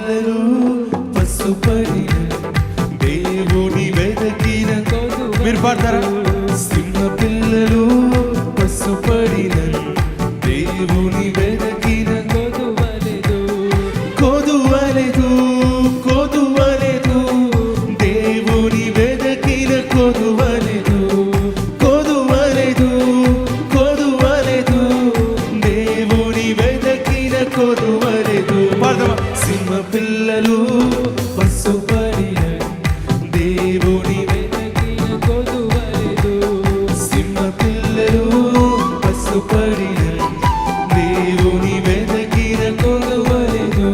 పిల్లలు పసుపడిన దేవుని వెదకిన మీరు పాడతారా? సింహ పిల్లలు పసుపడిన దేవుని వెదకిన కొదువలేదు కొదువలేదు దేవుని వెదకిన కొదువలేదు కొదువలేదు కొదువలేదు దేవుని వెదకిన కొదువలేదు. సింహ పిల్లలు పసుపడిన దేవుని వెదకిన కొదువలేదు. సింహ పిల్లలు పసుపడిన దేవుని వెదకిన కొదువలేదు.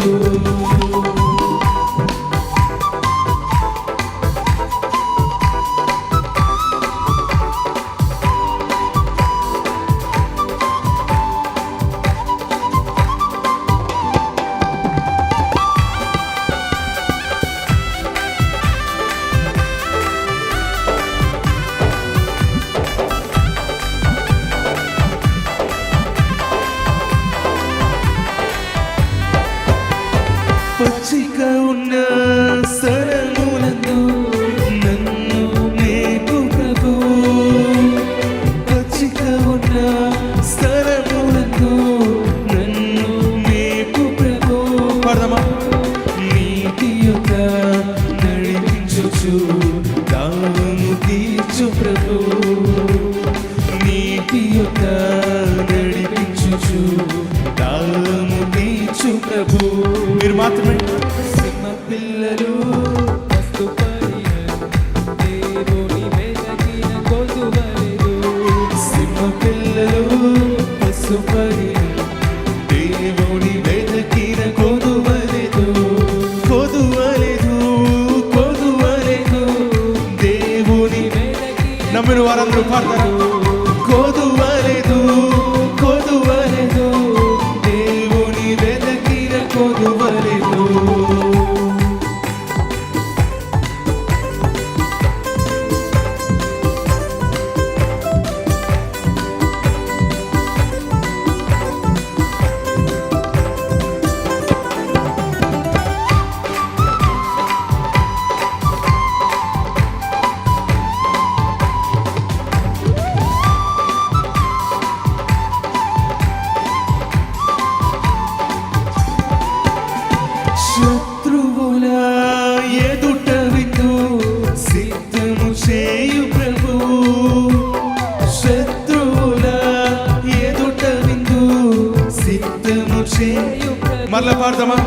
పచ్చిక ఉన్న స్థలములందు నన్ను మేపు ప్రభు. పచ్చిక ఉన్న స్థలములందు నన్ను మేపు ప్రభు. పడదమా? నీటి యొక్క నడిపించుచు దాహము తీర్చు ప్రభు. నీటి యొక్క నడిపించుచు దాహము తీర్చు ప్రభు. మీరు మాత్రమే. సింహ పిల్లలు పసుపడిన దేవుని వెదకిన కొదువలేదు. సింహ పిల్లలు పసుపడిన దేవుని వెదకిన కొదువలేదు. కొదువలేదు కొదువలేదు దేవుని వెదకిన. నమ్మిన వారందరూ పాడతారా? కొదువలేదు కొదువలేదు దేవుని వెదకిన కొదువలేదు. శత్రువుల ఎదుట విందు సిద్ధము చేయు ప్రభు. శత్రువుల ఎదుట విందు సిద్ధము చేయు. మరలా పాడదామా?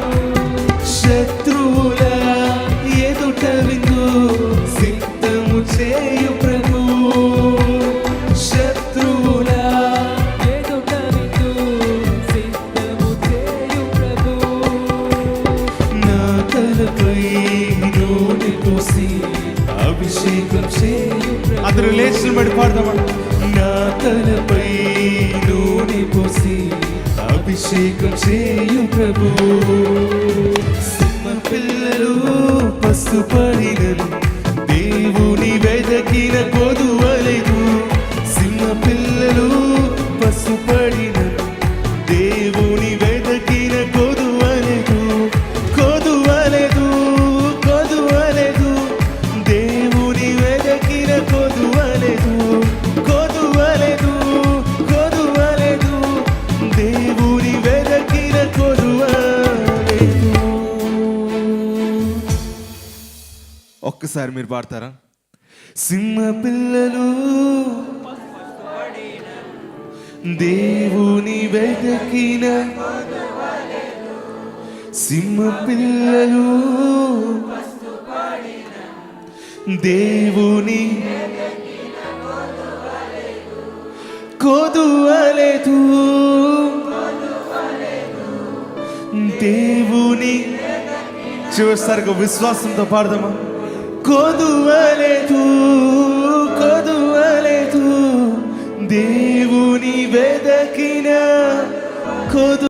శత్రువుల ఎదుట విందు సిద్ధము చేయు ప్రభు. శత్రువుల ఎదుట విందు సిద్ధము చేయు ప్రభు. నా తలపై నూనె పోసి అభిషేకం చేయు. అందరూ లేచి నిలబడి పాడదామా? నా తలపై నూనె పోసి అభిషేకం చేయు ప్రభు. సింహ పిల్లలు పసుపడిన దేవుని వెదకిన కొదువలేదు. సింహ పిల్లలు పసుపడిన దేవుని వెదకిన కొదువలేదు. కొదువలేదు కొదువలేదు దేవుని వెదకిన కొదువలేదు. కొదువలేదు కొదువలేదు దేవుని వెదకిన కొదువలేదు. ఒక్కసారి మీరు పాడతారా? సింహ పిల్లలు దేవుని వెదకిన. సింహ పిల్లలు దేవుని కొదువలేదు. దేవుని చివరిసారిగా విశ్వాసంతో పాడదామా? కొదువలేదు కొదువలేదు దేవుని వెదకిన కొదు